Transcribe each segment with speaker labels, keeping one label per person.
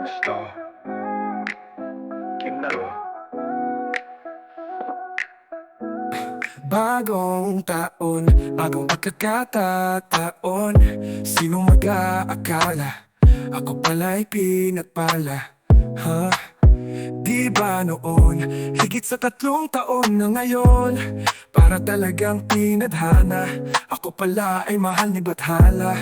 Speaker 1: Gusto, kinaro.
Speaker 2: Bagong taon, bagong pagkakataon. Sino mag-aakala? Ako pala'y pinagpala. Ha? Di ba noon, higit sa 3 taon na ngayon, para talagang pinadhana, ako pala ay mahal ni Bathala.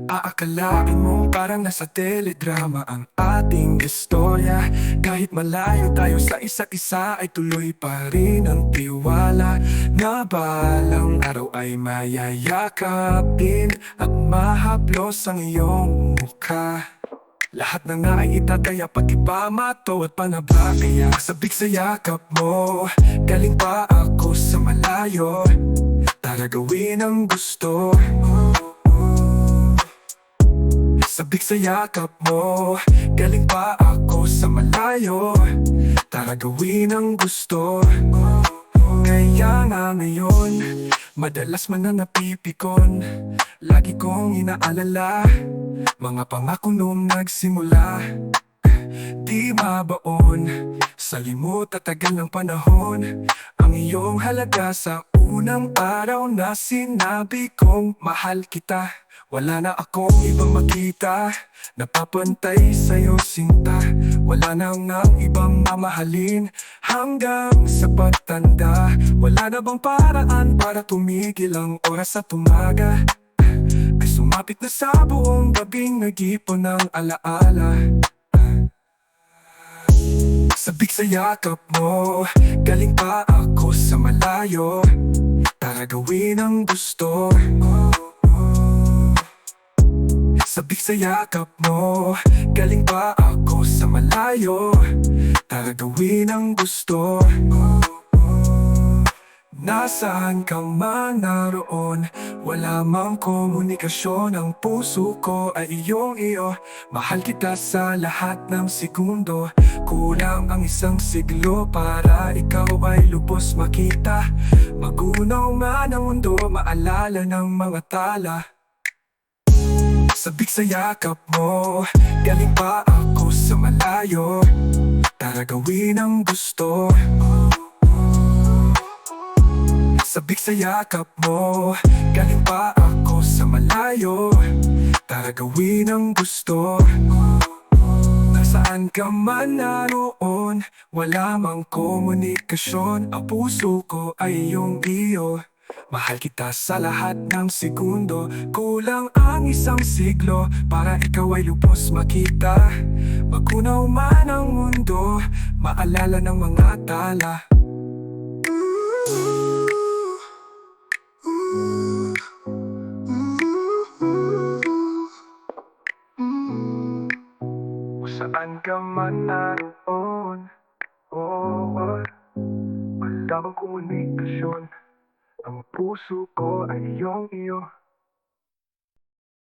Speaker 2: Aakalain mo parang nasa teledrama ang ating istorya. Kahit malayo tayo sa isa't isa ay tuloy pa rin ang tiwala na balang araw ay mayayakap din at mahaplos ang iyong mukha. Lahat na nga ay itataya pati ba mato at panaba. Kaya sabik sa yakap mo, galing pa ako sa malayo. Tara gawin ang gusto. Sabik sa yakap mo, galing pa ako sa malayo. Tara gawin ang gusto. Kaya nga ngayon, madalas man na napipikon. Lagi kong inaalala mga pangako nung nagsimula. Di mabaon sa limot at tagal ng panahon ang iyong halaga sa unang araw na sinabi kong mahal kita. Wala na akong ibang makita, napapantay sa'yo sinta. Wala na ngang ibang mamahalin hanggang sa pagtanda. Wala na bang paraan para tumigil ang oras at umaga? Ay sumapit na sa buong gabing nag-ipon ng alaala. Sabik sa yakap mo, galing pa ako sa malayo. Tara gawin ang gusto. Sabik sa yakap mo, galing pa ako sa malayo. Tara gawin ang gusto. Nasaan ka man naroon, wala mang komunikasyon. Ang puso ko ay iyong iyo. Mahal kita sa lahat ng segundo. Kulang ang isang siglo para ikaw ay lubos makita. Magunaw man ang mundo, maalala ng mga tala. Sabik sa yakap mo, galing pa ako sa malayo. Tara gawin ang gusto. Sabik sa yakap mo, galing pa ako sa malayo. Tara gawin ang gusto. Nasaan ka man naroon, wala mang komunikasyon. Ang puso ko ay iyong iyo. Mahal kita sa lahat ng segundo. Kulang ang isang siglo para ikaw ay lubos makita. Magunaw man ang mundo, maalala ng mga tala. Kung saan ka man naroon, wala bang komunikasyon. Ang puso ko ay iyong iyo.